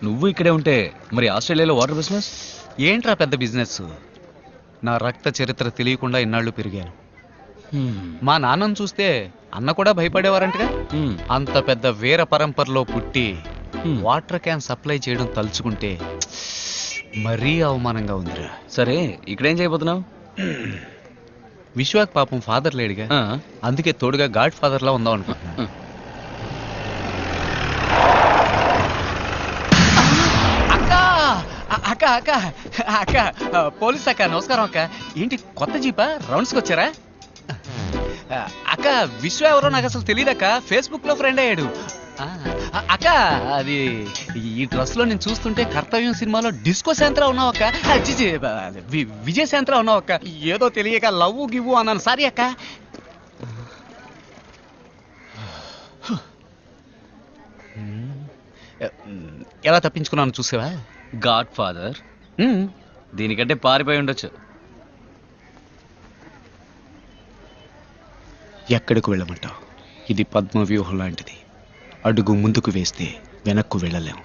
నువ్వు ఇక్కడే ఉంటే మరి ఆస్ట్రేలియాలో వాటర్ బిజినెస్ ఏంట్రా పెద్ద బిజినెస్? నా రక్త చరిత్ర తెలియకుండా ఇన్నాళ్ళు పెరిగాను. మా నాన్నను చూస్తే అన్న కూడా భయపడేవారంటగా. అంత పెద్ద వీర పరంపరలో పుట్టి వాటర్ క్యాన్ సప్లై చేయడం తలుచుకుంటే మరీ అవమానంగా ఉందిరా. సరే ఇక్కడేం చేయబోతున్నావు? విశ్వాక్ పాపం ఫాదర్ లేడుగా, అందుకే తోడుగా గాడ్ ఫాదర్ లా ఉందాం అనుకుంటున్నా. అక్క అక్క అక్క పోలీస్ అక్క, నమస్కారం అక్క. ఏంటి కొత్త జీపా? రౌండ్స్కి వచ్చారా? అక్క విశ్వ ఎవరో నాకు అసలు తెలియదక్క, ఫేస్బుక్ లో ఫ్రెండ్ అయ్యాడు. అక్క అది ఈ డ్రెస్ లో నేను చూస్తుంటే కర్తవ్యం సినిమాలో డిస్కో శాంత్రా ఉన్నావక్క, విజయ్ శాంత్రా ఉన్నావక్క. ఏదో తెలియక లవ్ గివ్వు అన్నాను, సారీ అక్క. ఎలా తప్పించుకున్నాను చూసావా? గాడ్ ఫాదర్ దీనికంటే పారిపోయి ఉండొచ్చు. ఎక్కడికి వెళ్ళమంటావు? ఇది పద్మ వ్యూహం లాంటిది. అడుగు ముందుకు వేస్తే వెనక్కు వెళ్ళలేం.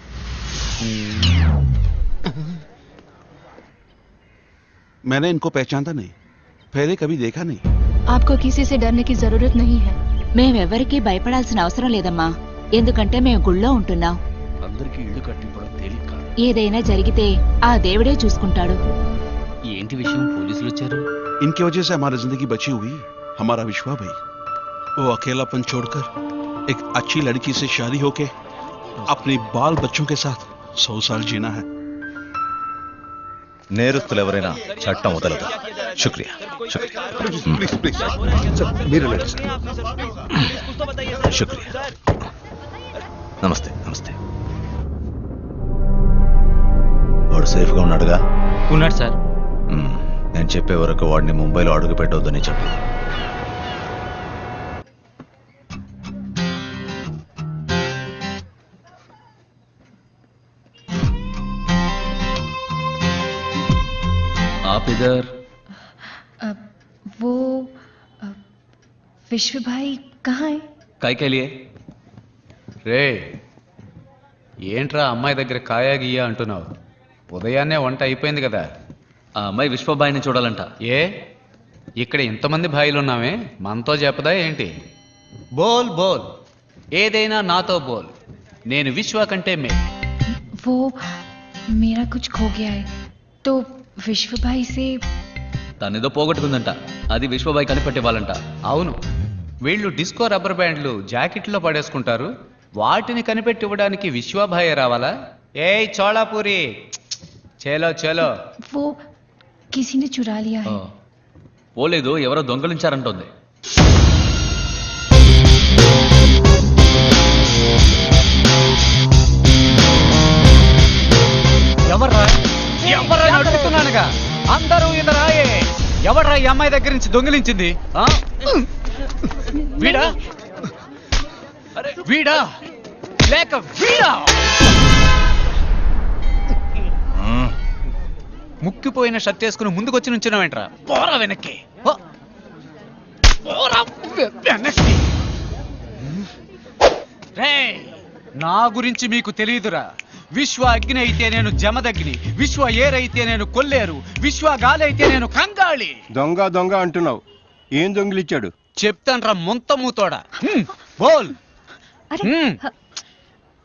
मैंने इनको पहचानता नहीं, पहले कभी देखा नहीं. आपको किसी से डरने की जरूरत नहीं है. మేమెవరికి భయపడాల్సిన అవసరం లేదమ్మా, ఎందుకంటే మేము గుళ్ళో ఉంటున్నాం. అందరికీ ఇల్లు కట్టింపడం తేలిక కాదు. ఏదైనా జరిగితే ఆ దేవుడే చూసుకుంటాడు. ఏంటి విషయం? పోలీసులు వచ్చారు. इनकी वजह से हमारी जिंदगी बची हुई. हमारा विश्वा भाई वो अकेलापन छोड़कर एक अच्छी लड़की से शादी होके अपने बाल बच्चों के साथ 100 साल जीना है. నేరస్తులు ఎవరైనా చట్టం వదలదు. శుక్రియా శుక్రియా శుక్రియా. నమస్తే నమస్తే. వాడు సేఫ్గా ఉన్నాడుగా? ఉన్నాడు సార్. నేను చెప్పే వరకు వాడిని ముంబైలో అడుగు పెట్టవద్దని చెప్పు. आप इधर? वो विश्व भाई कहाँ है? काय के लिए? రే ఏంట్రా అమ్మాయి దగ్గర కాయా గీయా అంటున్నావు? ఉదయాన్నే వంట అయిపోయింది కదా. ఆ అమ్మాయి విశ్వబాయిని చూడాలంట. ఏ ఇక్కడ ఇంతమంది భాయిలు ఉన్నామే, మనతో చెప్పదా ఏంటి? బోల్ బోల్, ఏదైనా నాతో బోల్. నేను విశ్వ కంటే మే. वो मेरा कुछ खो गया है तो विश्व भाई से. తనేదో పోగొట్టుకుందంట, అది విశ్వబాయి కనిపెట్టివ్వాలంట. అవును, వీళ్ళు డిస్కో రబ్బర్ బ్యాండ్లు జాకెట్లో పడేసుకుంటారు, వాటిని కనిపెట్టివ్వడానికి విశ్వభాయ్ రావాలా? ఏయ్ చోళాపూరి, చేలో చేలో. वो किसी ने चुरा लिया है. పోలేదు, ఎవరో దొంగలించారంటోంది. ఎవర్రా ఎవర్రా అడుగుతున్నానుగా, అందరూ ఇదరాయే. ఎవర్రా ఈ అమ్మాయి దగ్గర నుంచి దొంగిలించింది? వీడా వీడా లేక వీడా? ముక్కిపోయిన షర్ట్ వేసుకుని ముందుకొచ్చి నుంచున్నావేంట్రా? పోరా వెనక్కి, పోరా వెనక్కి. రేయ్, నా గురించి మీకు తెలియదురా. విశ్వ అగ్ని అయితే నేను జమదగ్ని, విశ్వ ఏరైతే నేను కొల్లేరు, విశ్వ గాలి అయితే నేను కంగాళి. దొంగ దొంగ అంటున్నావు, ఏం దొంగిలిచ్చాడు? చెప్తాన్రా ముంత మూతోడా. బోల్.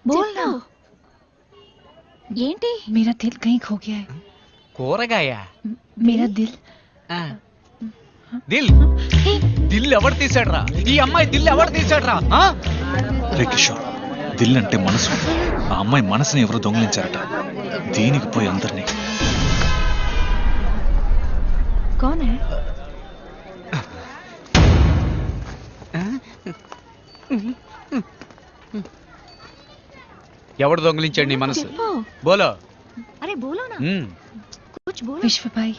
बोल ना. ఏంటి? मेरा दिल कहीं खो गया है. కూరగాయ? मेरा दिल. దిల్ దిల్ ఎవడు తీసాడ్రా? ఈ అమ్మాయి దిల్ ఎవడు తీసాడ్రా? రే కిషోర్, దిల్ అంటే మనసు. ఆ అమ్మాయి మనసుని ఎవరు దొంగిలించారట. దీనికి పోయి అందరినీ. कौन है? ఎవడు దొంగిలించాడు నీ మనసు? బోలో. అరే బోలో నా, కుచ్ బోలో. विश्व भाई.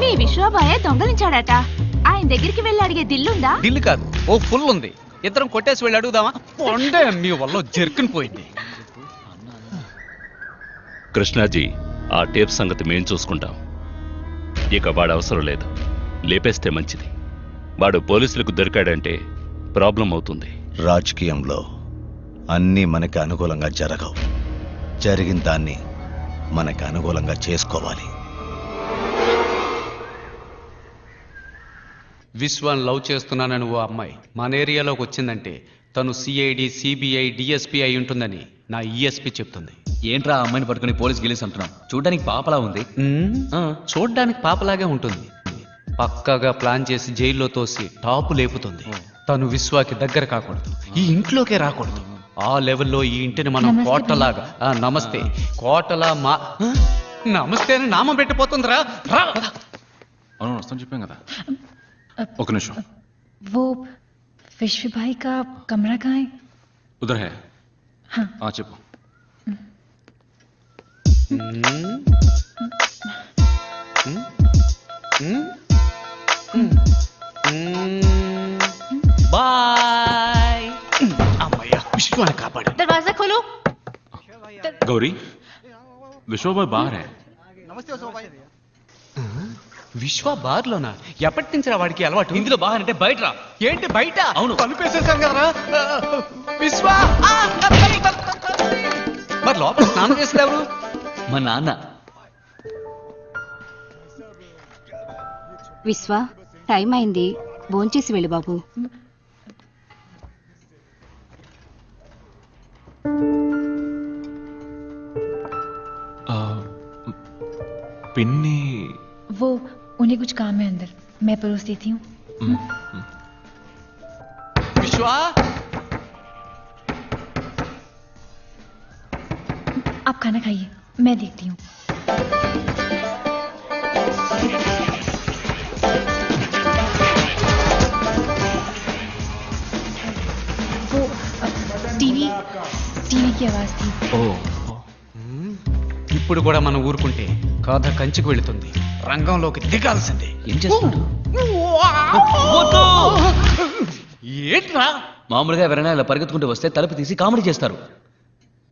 మీ విశ్వబాయే దొంగలించాడట. ఆయన దగ్గరికి వెళ్ళి అడిగే దిల్లుందా? దిల్ కాదు, ఓ ఫుల్ ఉంది. ఇద్దరం కొట్టేసి వెళ్ళి అడుగుదామా? పొండే మీ వల్ల జర్కుని పోయింది. కృష్ణాజీ, ఆ టేప్ సంగతి మేం చూసుకుంటాం. ఇక వాడు అవసరం లేదు, లేపేస్తే మంచిది. వాడు పోలీసులకు దొరికాడంటే ప్రాబ్లం అవుతుంది. రాజకీయంలో అన్నీ మనకి అనుకూలంగా జరగవు. జరిగిన దాన్ని మనకి అనుకూలంగా చేసుకోవాలి. విశ్వాన్ని లవ్ చేస్తున్నానని ఓ అమ్మాయి మన ఏరియాలోకి వచ్చిందంటే తను సిఐడి సిబిఐ డిఎస్పీ అయి ఉంటుందని నా ఈఎస్పీ చెప్తుంది. ఏంట్రా ఆ అమ్మాయిని పట్టుకుని పోలీస్ గెలిసి అంటున్నాం? చూడడానికి పాపలా ఉంది. చూడ్డానికి పాపలాగే ఉంటుంది. పక్కాగా ప్లాన్ చేసి జైల్లో తోసి టాపు లేపుతుంది. తను విశ్వాకి దగ్గర కాకూడదు, ఈ ఇంట్లోకే రాకూడదు. ఆ లెవెల్లో ఈ ఇంటిని మనం నమస్తే కోటలాగా నమస్తే కోటలా మా నమస్తే అని నామం పెట్టిపోతుందిరా. రా అవును వస్తాను చెప్పాం కదా. ఒక నిమిషం. वो विश्व भाई का कमरा कहाँ है? ఉదర్ హే. हाँ చెప్పు. బాయ్. అమ్మయ్య విశ్వాన్ని కాపాడు. दरवाजा खोलो. గౌరీ విశ్వభాయ్ బాహర్ హే. విశ్వ బార్లోనా? ఎప్పటి నుంచి రా వాడికి అలవాటు? ఇందులో బాగా అంటే బయట రా. ఏంటి బయట? అవును. తలుపేసేసాను కదరా. విశ్వ మరి లోపల స్నానం చేసేది ఎవరు? మా నాన్న. విశ్వ టైం అయింది, భోంచేసి వెళ్ళు బాబు. పిన్ని. वो उन्हें कुछ काम है अंदर, मैं परोस देती हूँ. విశ్వ आप खाना खाइए, मैं देखती हूँ. वो टीवी की आवाज थी. ఇప్పుడు కూడా మనం ఊరుకుంటే కథ కంచికి వెళుతుంది. రంగంలోకి దిగాల్సిందే. ఏం చేస్తున్నాడు? ఏంట్రా? మామూలుగా ఎవరైనా ఇలా పరిగెత్తుకుంటూ వస్తే తలుపు తీసి కామెడీ చేస్తారు.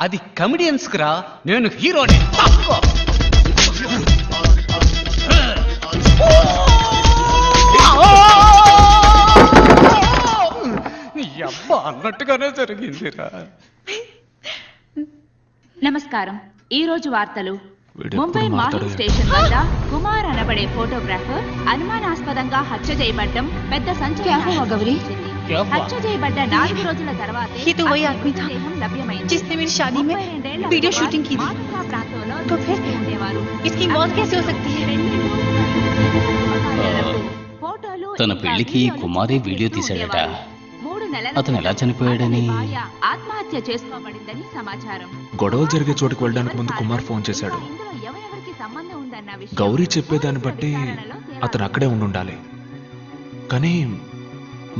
అది కమెడియన్స్ రా, నేను హీరోని. అబ్బా అన్నట్టుగానే జరిగిందిరా. నమస్కారం. ఈ రోజు వార్తలు. వీడెప్పుడు ముంబై మాహిం మాట్లాడాడు? స్టేషన్ వద్ద కుమార్ అనబడే ఫోటోగ్రాఫర్ అనుమానాస్పదంగా హత్య చేయబడ్డం పెద్ద సంచలనం గౌరీ. హత్య చేయబడ్డ 4 రోజుల తర్వాత ये तो वही आदमी था जिसने मेरी शादी में वीडियो शूटिंग की थी. तो फिर इसकी मौत कैसे हो सकती है? తన పెళ్లికి కుమారే వీడియో తీశాడట. అతను ఎలా చనిపోయాడని ఆత్మహత్య చేసుకోబడిందని సమాచారం. గొడవలు జరిగే చోటుకు వెళ్ళడానికి ముందు కుమార్ ఫోన్ చేశాడు. గౌరీ చెప్పేదాన్ని బట్టి అతను అక్కడే ఉండాలి. కానీ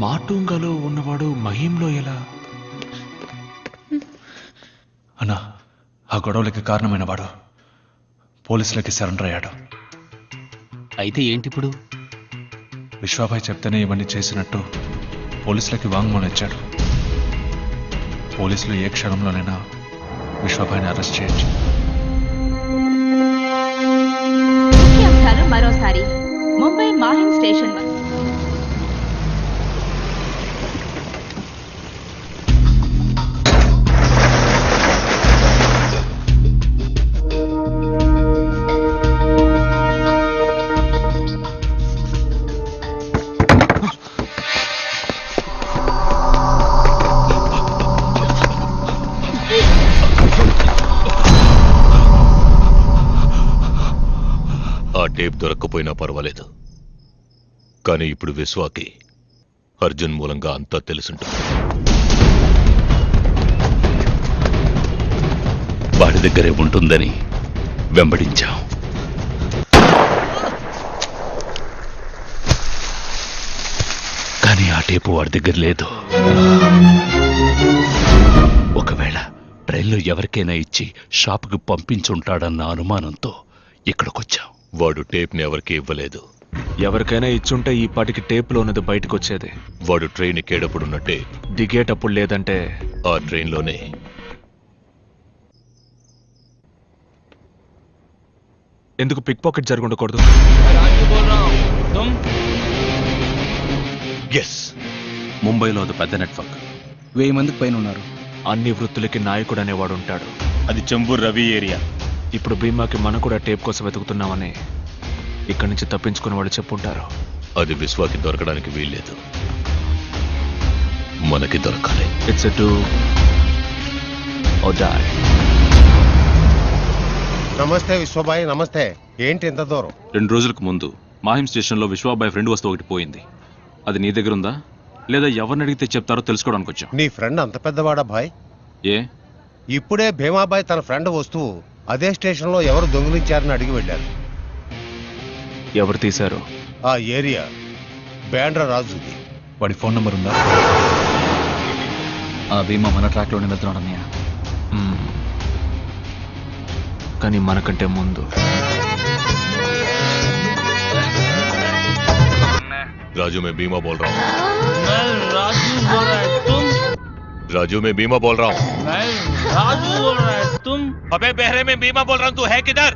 మాటూంగాలో ఉన్నవాడు మహీంలో ఎలా? అన్నా, ఆ గొడవలకి కారణమైన వాడు పోలీసులకి సరెండర్ అయ్యాడు. అయితే ఏంటిప్పుడు? విశ్వాభాయ్ చెప్తేనే ఇవన్నీ చేసినట్టు పోలీసులకి వాంగ్మూలం ఇచ్చాడు. పోలీసులు ఏ క్షణంలోనైనా విశ్వాభాయ్ని అరెస్ట్ చేయొచ్చు. ముఖ్యాంశాలు మరోసారి. ముంబై మాహిం స్టేషన్ వద్ద ఆ టేప్ దొరక్కపోయినా పర్వాలేదు, కానీ ఇప్పుడు విశ్వాకి అర్జున్ మూలంగా అంతా తెలుసుంటుంది. వాడి దగ్గరే ఉంటుందని వెంబడించాం. కానీ ఆ టేపు వాడి దగ్గర లేదు. ఒకవేళ ట్రైన్లో ఎవరికైనా ఇచ్చి షాపుకి పంపించుంటాడన్న అనుమానంతో ఇక్కడికొచ్చాం. వాడు టేప్ని ఎవరికి ఇవ్వలేదు. ఎవరికైనా ఇచ్చుంటే ఈ పాటికి టేప్లో ఉన్నది బయటకు వచ్చేది. వాడు ట్రైన్ ఎక్కేటప్పుడున్నట్టే దిగేటప్పుడు లేదంటే ఆ ట్రైన్లోనే. ఎందుకు పిక్ పాకెట్ జరుగుండకూడదు? ఎస్, ముంబైలో అది పెద్ద నెట్వర్క్. 1000 మందికి పైన ఉన్నారు. అన్ని వృత్తులకి నాయకుడు అనేవాడు ఉంటాడు. అది చెంబూర్ రవి ఏరియా. ఇప్పుడు భీమాకి మనం కూడా టేప్ కోసం వెతుకుతున్నామని ఇక్కడి నుంచి తప్పించుకున్న వాళ్ళు చెప్పుంటారు. అది విశ్వాకి దొరకడానికి వీల్లేదు, మనకి దొరకాలి. It's a do or die. నమస్తే విశ్వబాయ్. నమస్తే. ఏంటి ఎంత దూరం? 2 రోజులకు ముందు మాహిం స్టేషన్లో విశ్వాబాయ్ ఫ్రెండ్ వస్తువు ఒకటి పోయింది. అది నీ దగ్గర ఉందా లేదా ఎవరిని అడిగితే చెప్తారో తెలుసుకోవడానికి వచ్చాం. నీ ఫ్రెండ్ అంత పెద్దవాడా భాయ్? ఏ ఇప్పుడే భీమాబాయ్ తన ఫ్రెండ్ వస్తువు అదే స్టేషన్లో ఎవరు దొంగిలించారని అడిగి వెళ్ళారు. ఎవరు తీశారు? ఆ ఏరియా బ్యాండ్రా రాజుది. వాడి ఫోన్ నంబర్ ఉందా? ఆ భీమా మన ట్రాక్లోనే వెళ్తున్నాడు అన్నయ్య. కానీ మనకంటే ముందు राजू मैं बीमा बोल रहा हूँ. राजू बोल रहा है तुम? राजू मैं बीमा बोल रहा हूँ. राजू बोल रहा है तुम? अबे बहरे में बीमा बोल रहा हूँ, तू है किधर?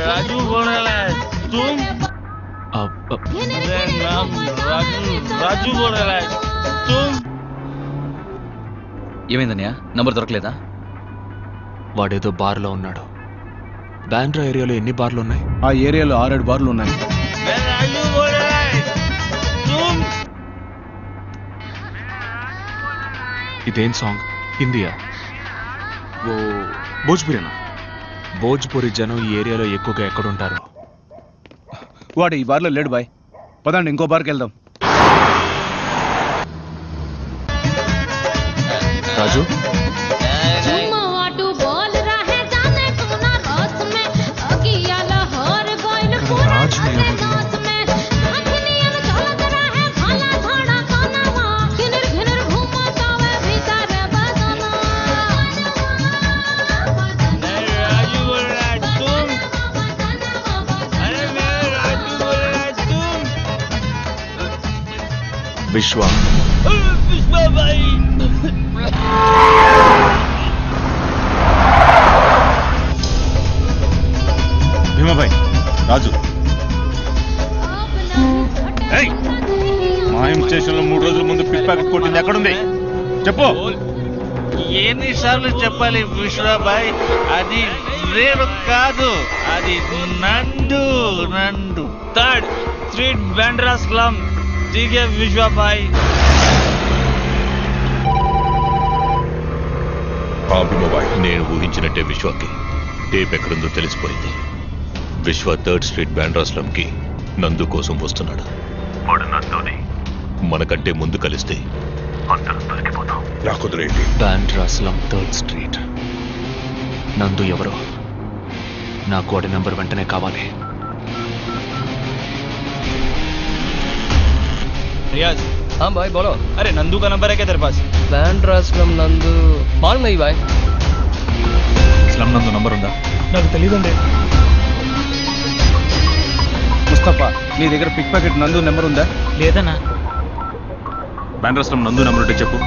राजू बोल रहा है तुम? राजू बोल रहा है तुम? ఏమైందన్నయ్య, నంబర్ దొరకలేదా? వాడేదో బార్లో ఉన్నాడు. బాండ్రా ఏరియాలో ఎన్ని బార్లు ఉన్నాయి? ఆ ఏరియాలో 6-7 బార్లు ఉన్నాయి. राजू बोल रहा है तुम? ఇదేం సాంగ్? హిందీయా? ఓ భోజ్పురేనా? భోజ్పురి జనం ఈ ఏరియాలో ఎక్కువగా ఎక్కడుంటారు? వాడు ఈ బార్లో లేడు బాయ్. పదండి ఇంకో బార్కి వెళ్దాం. రాజు విశ్వ భీమాబాయ్, రాజు మాహిం స్టేషన్ లో 3 రోజుల ముందు పిక్ ప్యాకెట్ కొట్టింది ఎక్కడుంది చెప్పు. ఎన్నిసార్లు చెప్పాలి విశ్వబాయ్? అది రేపు కాదు, అది నందు. 3rd street Bandra slum. ठीक है विश्वा भाई. నేను ఊహించినట్టే విశ్వాకి టేప్ ఎక్కడుందో తెలిసిపోయింది. విశ్వ 3rd స్ట్రీట్ బాండ్రా స్లమ్కి నందు కోసం వస్తున్నాడు. వాడు నందుని మనకంటే ముందు కలిస్తే అందరం దొరికిపోతాం. Bandra slum 3rd street. నందు ఎవరో? నాకు వాడి నంబర్ వెంటనే కావాలి. रियाज, हाँ भाई बोलो. अरे नंदू का नंबर है क्या तेरे पास? బాండ్రా స్లమ్ నందు మాల్ నహీ భాయ్. స్లమ్ నందు నంబర్ ఉందా? నాకు తెలియదండి. ముస్తఫా, నీ దగ్గర పిక్ ప్యాకెట్ నందు నెంబర్ ఉందా? లేదన్నా. బాండ్రా స్లమ్ నందు నెంబర్ ఉంటే చెప్పు.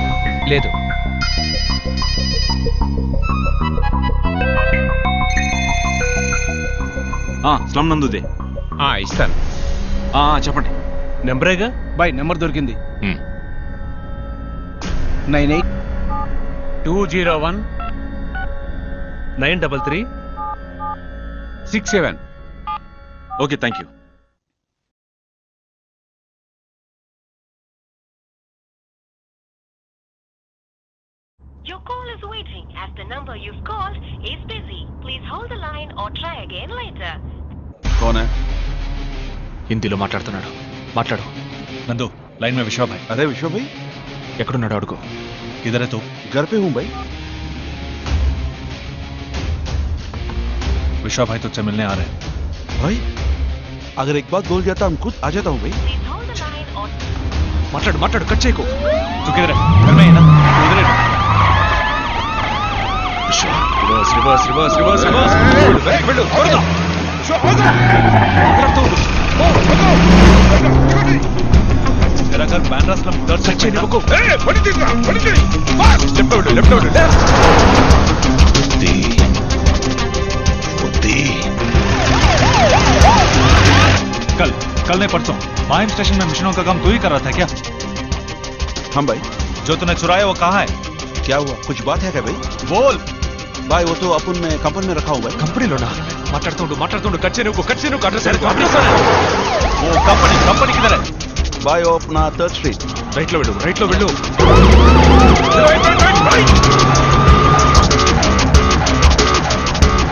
లేదు. స్లమ్ నందుదే. ఇస్తాను. చెప్పండి. నెంబరేగా బాయ్. నెంబర్ దొరికింది. 98-201-933-67. Okay, thank you. Your call is waiting as the number you've called is busy. Please hold the line or try again later. कौन है? హిందీలో మాట్లాడుతున్నాడు. మాట్లాడు. नंदू लाइन में विश्वा भाई. अरे विश्वा भाई ఎక్కడున్నాడు అడుగు. किधर है तू? घर पे हूँ भाई. विश्वा भाई तुझसे मिलने आ रहे हैं. भाई अगर एक बात बोल जाता हम खुद आ जाता हूँ भाई. మాట్లాడు మాట్లాడు, కట్ చేయకు. तू किधर है? घर में है ना? इधर है. Reverse reverse reverse reverse reverse. వెళ్ళు అవును. मेरा घर बैंड्रा स्लम थर्ड सेक्शन में रुको कल नहीं परसों माहिम स्टेशन में मिशनों का काम तू ही कर रहा था क्या? हाँ भाई। जो तूने चुराया वो कहाँ है? क्या हुआ, कुछ बात है क्या भाई? बोल भाई। वो तो अपन में कंपनी में रखा हूँ भाई। कंपनी लोना माटाडुंडु कच्चे अड्रेस वो कंपनी किधर है भाई? वो अपना 3rd स्ट्रीट राइट लो వెళ్ళు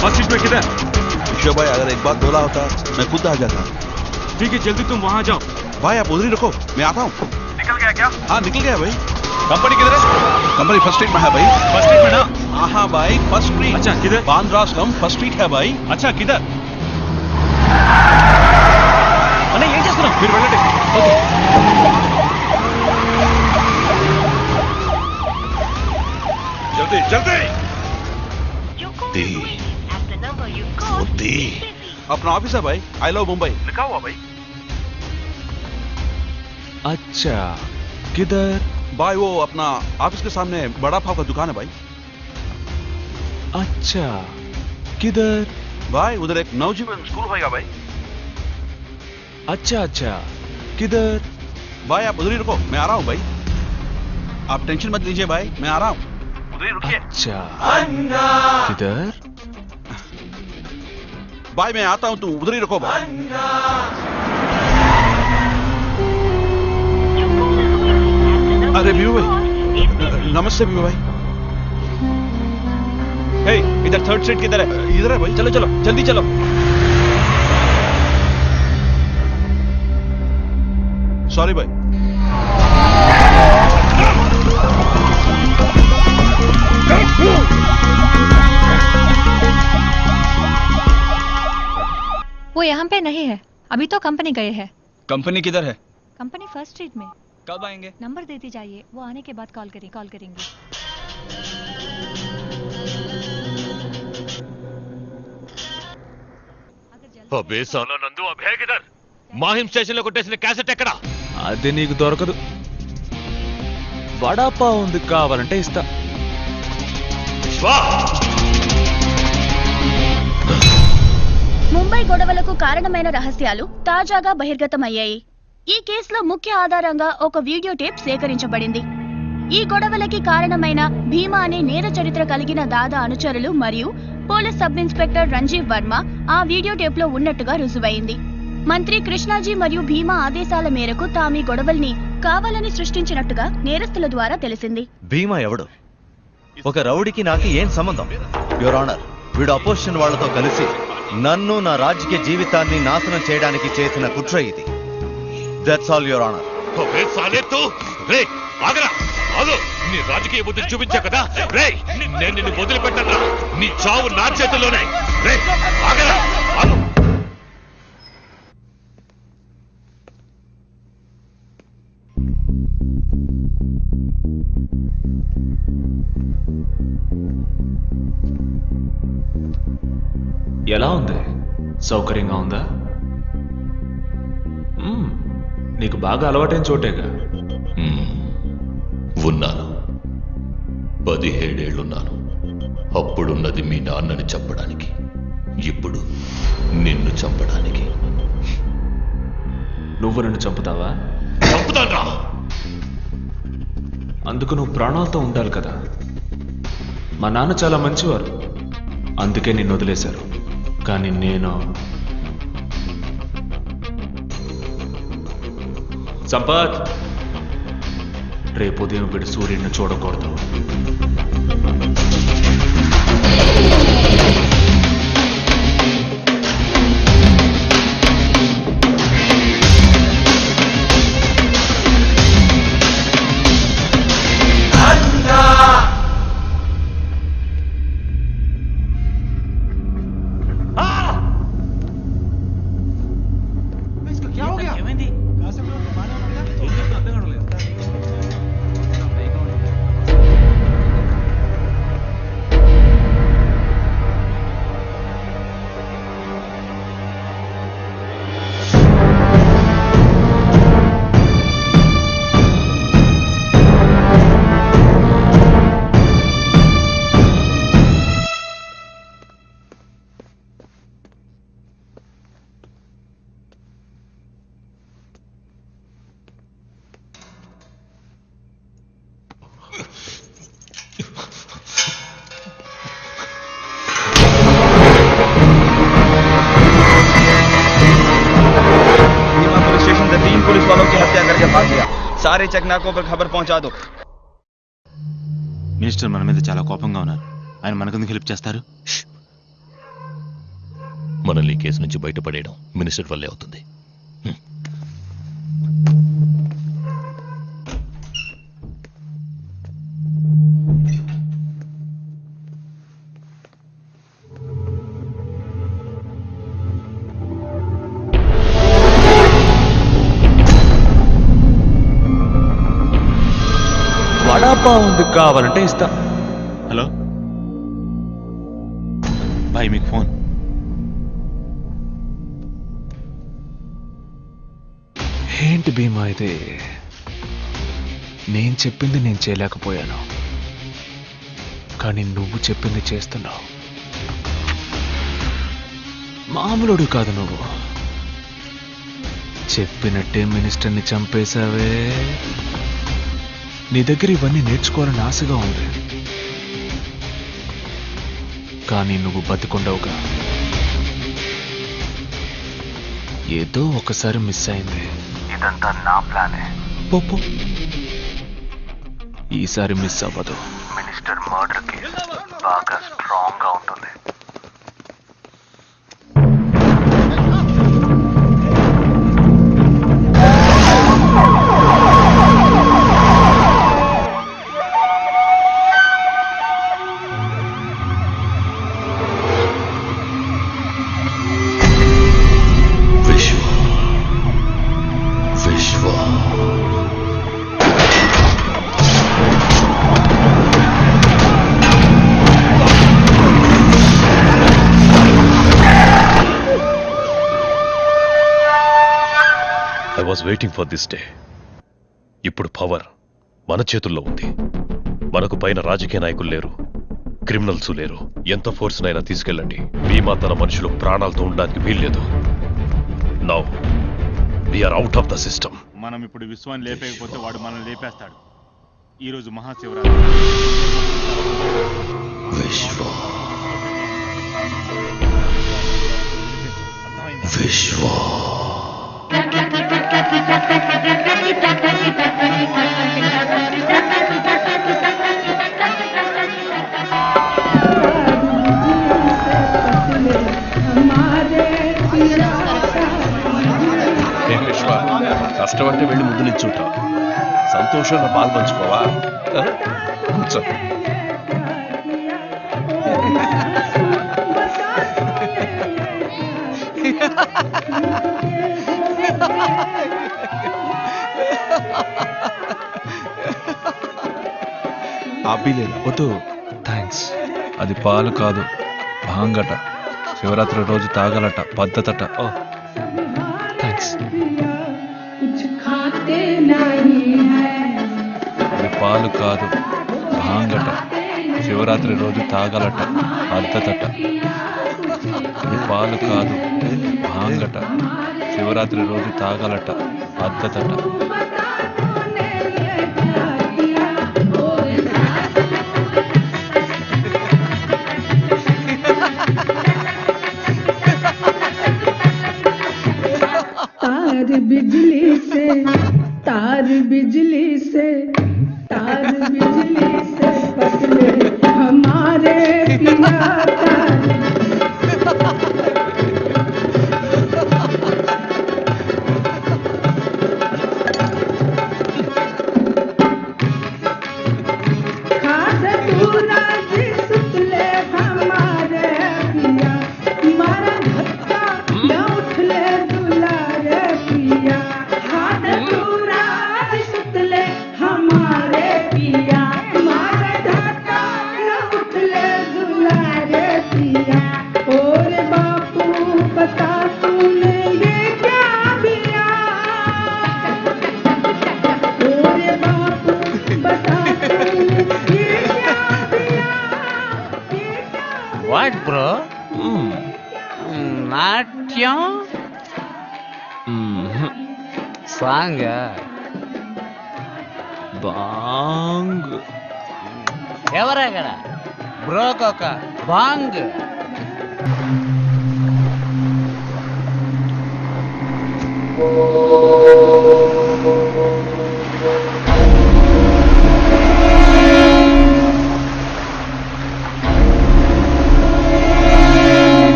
फर्स्ट स्ट्रीट में किधर? विश्व भाई अगर एक बात बोला होता मैं खुद आ जाता। ठीक है जल्दी तुम वहां जाओ। भाई आप उधर ही रखो, मैं आता हूँ। निकल गया क्या? हाँ निकल गया भाई। कंपनी किधर है? कंपनी 1st स्ट्रीट में है भाई। 1st स्ट्रीट में ना? हाँ भाई 1st स्ट्रीट। अच्छा किधर? बांद्रा स्लम 1st स्ट्रीट है भाई। अच्छा किधर? అన్న ఏం చేస్తున్నావు? మీరు వెళ్ళండి. ఓకే జల్దీ अपना ऑफिस है भाई। आई लव मुंबई लिखा हुआ भाई। अच्छा किधर? भाई वो अपना ऑफिस के सामने बड़ा पाव का दुकान है भाई। अच्छा किधर? भाई उधर एक नवजीवन स्कूल होगा भाई। अच्छा किधर? भाई आप उधर ही रुको, मैं आ रहा हूँ भाई। आप टेंशन मत लीजिए भाई, मैं आ रहा हूँ, उधर ही रुकिए। अच्छा किधर? भाई मैं आता हूँ, तू उधर ही रुको भाई। अरे बीबू भाई, नमस्ते बीबू भाई। हे इधर 3rd स्ट्रीट किधर है? इधर है भाई। चलो जल्दी चलो। सॉरी भाई। वो यहाँ पे नहीं है, अभी तो कंपनी गए हैं। कंपनी किधर है? कंपनी 1st स्ट्रीट में। कब आएंगे? नंबर देती जाइए, वो आने के बाद कॉल करेंगे। అబే సాలా నందు अब है किधर? మాహిం స్టేషన్ లో కొట్టేసిన క్యాసెట్ ఎక్కడ? అది నీకు దొరకదు. వడాపావ్ ఉంది, కావాలంటే ఇస్తా. ముంబై గొడవలకు కారణమైన రహస్యాలు తాజాగా బహిర్గతమయ్యాయి. ఈ కేసులో ముఖ్య ఆధారంగా ఒక వీడియో టేప్ సేకరించబడింది. ఈ గొడవలకి కారణమైన భీమా అనే నేర చరిత్ర కలిగిన దాదా అనుచరులు మరియు police sub inspector Ranjeev Varma ఆ వీడియో టేప్ లో ఉన్నట్టుగా రుజువైంది. మంత్రి కృష్ణాజీ మరియు భీమా ఆదేశాల మేరకు తామీ గొడవల్ని కావాలని సృష్టించినట్టుగా నేరస్తుల ద్వారా తెలిసింది. భీమా ఎవడు? ఒక రౌడీకి నాకు ఏం సంబంధం? యువర్ ఆనర్, వీడు అపోజిషన్ వాళ్లతో కలిసి నన్ను నా రాజకీయ జీవితాన్ని నాశనం చేయడానికి చేసిన కుట్ర ఇది. That's all your honour. నీ రాజకీయ బుద్ధి చూపించా కదా రే, నేను నిన్ను వదిలిపెట్టను. నీ చావు నా చేతుల్లోనే. రే ఆగరా. ఎలా ఉంది? సౌకర్యంగా ఉందా? నీకు బాగా అలవాటైన చోటేగా. ఉన్నాను, 17 ఏళ్లున్నాను. అప్పుడున్నది మీ నాన్నని చంపడానికి, ఇప్పుడు నిన్ను చంపడానికి. నువ్వు నన్ను చంపుతావా? చంపుతానా? అందుకు నువ్వు ప్రాణాలతో ఉండాలి కదా. మా నాన్న చాలా మంచివారు, అందుకే నిన్ను వదిలేశారు. కానీ నేను సంపత్, రేపు ఉదయం వీడు సూర్యుడిని చూడకూడదు. सारे चकनाकों पर खबर पहुंचा दो। మినిస్టర్ మన మీద చాలా కోపంగా ఉన్నారు. ఆయన మనకెందుకు హెల్ప్ చేస్తారు? మనల్ని ఈ కేసు నుంచి బయటపడేయడం మినిస్టర్ వల్లే అవుతుంది. వడాపావ్ ఉంది, కావాలంటే ఇస్తా. హలో బాయ్, మీకు ఫోన్. ఏంటి భీమా ఇది? నేను చెప్పింది నేను చేయలేకపోయాను, కానీ నువ్వు చెప్పింది చేస్తున్నావు. మామూలుడు కాదు నువ్వు. చెప్పినట్టే మినిస్టర్ని చంపేశావే. నీ దగ్గర ఇవన్నీ నేర్చుకోవాలని ఆశగా ఉంది, కానీ నువ్వు బతికుండవుగా. ఏదో ఒకసారి మిస్ అయింది. ఇదంతా నా ప్లానే. పోపో, ఈసారి మిస్ అవ్వదు. మినిస్టర్ మర్డర్ కేసు బాగా స్ట్రాంగ్ గా ఉంటుంది. Was waiting for this day. ఇప్పుడు పవర్ మన చేతుల్లో ఉంది. మనకు పైన రాజకీయ నాయకులు లేరు, క్రిమినల్స్ లేరు. ఎంత ఫోర్స్ నైనా తీసుకెళ్ళండి, భీమా తన మనుషులు ప్రాణాలతో ఉండడానికి వీల్లేదు. Now we are out of the system. మనం ఇప్పుడు విశ్వాన్ని లేపేయకపోతే వాడు మనల్ని లేపేస్తాడు. ఈరోజు మహాశివరాత్రి. విశ్వ, కష్టపడితే వెళ్ళి ముందు నిల్చుంటావు. సంతోషంగా పాలు పంచుకోవా? కూర్చో. అబ్బిలేదా? వద్దు, థ్యాంక్స్. అది పాలు కాదు, భాంగట. శివరాత్రి రోజు తాగలట, పద్ధతట. ఓ థ్యాంక్స్. అది పాలు కాదు, భాంగట. శివరాత్రి రోజు తాగలట, పద్ధతట. అది పాలు కాదు, భాంగట. శివరాత్రి రోజు తాగలట, పద్ధతట. तार बिजली से पतले हमारे पिया खाद पूरा सुतले हमारे पिया, मारा धक्का न उठले दुलारे पिया। खाद पूरा सुतले हमारे पिया, मारा धक्का न उठले दुलारे पिया। और बापू बता तूने ये क्या पिया? और बापू बता तूने ये क्या पिया? What bro? నాట్యం సాంగ్ బాంగ్. ఎవరక్కడ బ్రోకొక బాంగ్.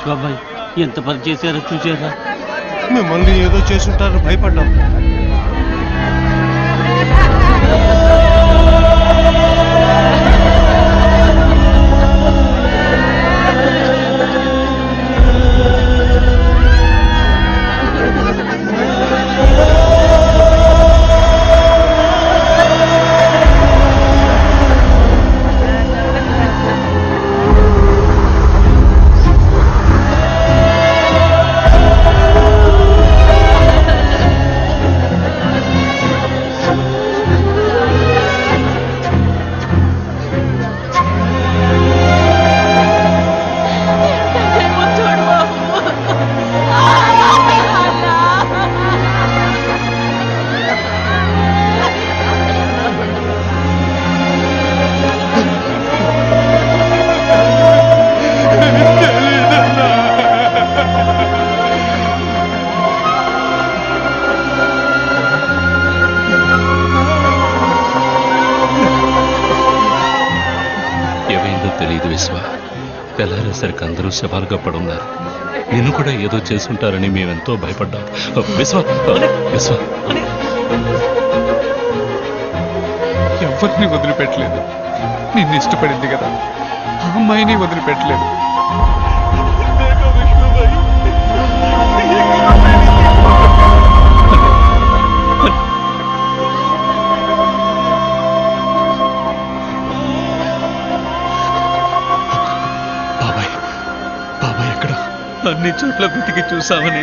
విశ్వబాయ్ ఎంత పని చేశారో చూసారా? మిమ్మల్ని ఏదో చేసుంటారు భయపడ్డాం. తెలియదు విశ్వ. తెల్లారేసరికి అందరూ శవాలుగా పడున్నారు. నిన్ను కూడా ఏదో చేసుంటారని మేమెంతో భయపడ్డాం. విశ్వ విశ్వ ఎవరిని వదిలిపెట్టలేదు. నిన్ను ఇష్టపడింది కదా, ఆ అమ్మాయిని వదిలిపెట్టలేదు. అన్ని చోట్ల బతికి చూసామని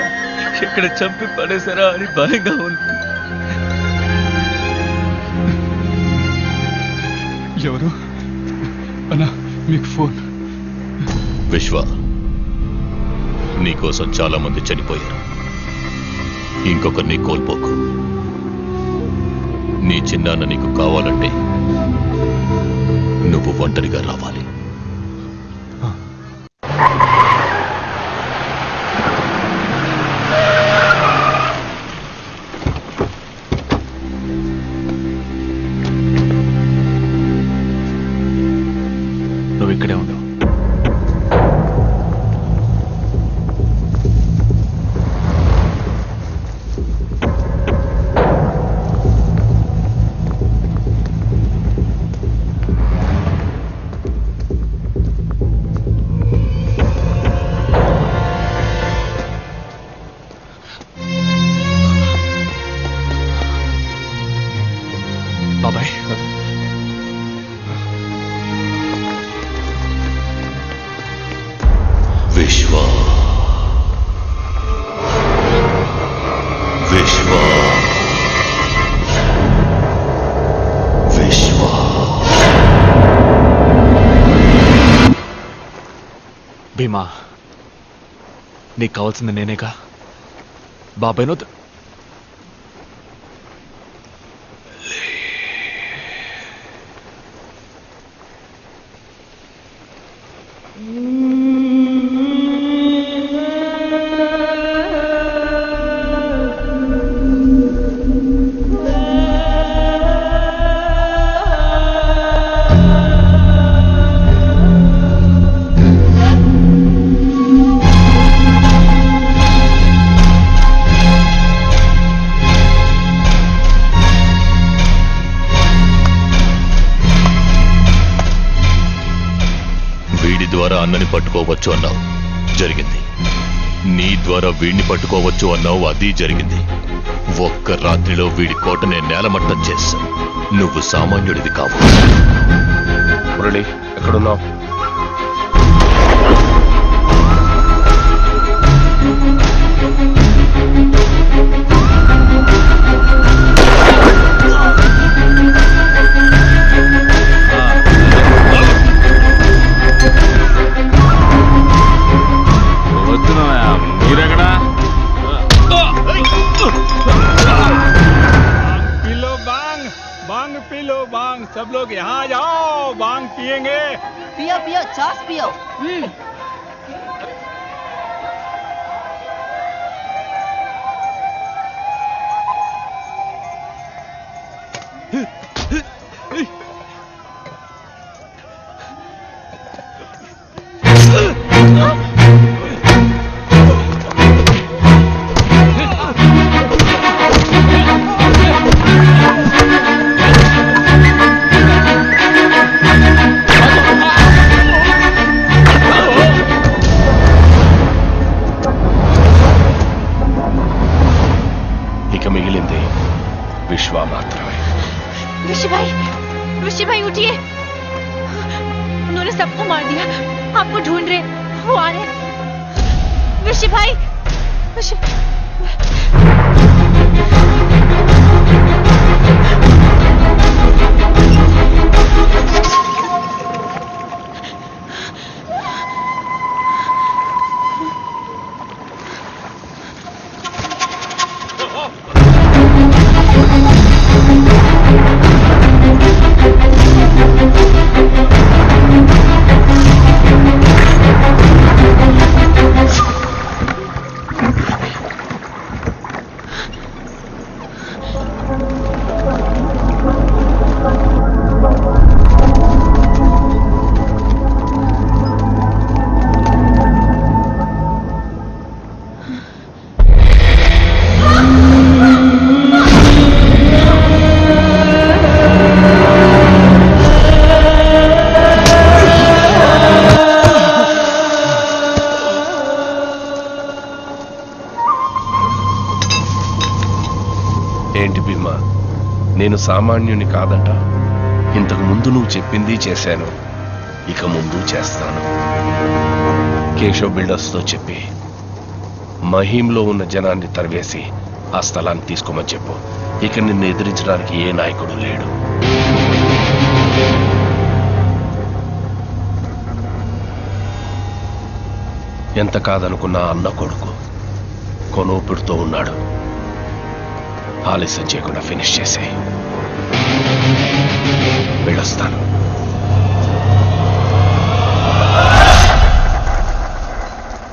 ఎక్కడ చంపి పడేశారా అని భయంగా ఉంది. ఎవరు అన్నా మీకు ఫోన్? విశ్వ, నీకోసం చాలా మంది చనిపోయారు. ఇంకొకరిని కోల్పోకు. నీ చిన్నాన్న నీకు కావాలంటే నువ్వు ఒంటరిగా రావాలి. నువ్వు ఇక్కడే ఉండవు. బాబాయ్, విశ్వ విశ్వ విశ్వ భీమా, నీకు కావాల్సింది నేనేగా. బాబాయ్ను ద్వారా అన్నని పట్టుకోవచ్చు అన్నావు, జరిగింది. నీ ద్వారా వీడిని పట్టుకోవచ్చు అన్నావు, అది జరిగింది. ఒక్క రాత్రిలో వీడి కోటనే నేలమట్టం చేశావు. నువ్వు సామాన్యుడివి కావు. మురళి, ఎక్కడున్నావు? మీరెక్కడా? पिलो बांग, बांग पी लो बांग, सब लोग यहाँ जाओ, बांग पियेंगे। पियो पियो, छाछ पियो। మిగిలింది విశ్వ మాత్రమే. ऋषि भाई उठिए, उन्होंने सबको मार दिया, आपको ढूंढ रहे, वो आ रहे। ऋषि भाई, ఏంటి భీమా, నేను సామాన్యుని కాదట. ఇంతకు ముందు నువ్వు చెప్పింది చేశాను, ఇక ముందు చేస్తాను. కేశవ్ బిల్డర్స్తో చెప్పి మహీంలో ఉన్న జనాన్ని తరివేసి ఆ స్థలాన్ని తీసుకోమని చెప్పు. ఇక నిన్ను ఎదిరించడానికి ఏ నాయకుడు లేడు. ఎంత కాదనుకున్నా అన్న కొడుకు కొనూపిడుతో ఉన్నాడు. ఆలస్యం చేయకుండా ఫినిష్ చేసేయి.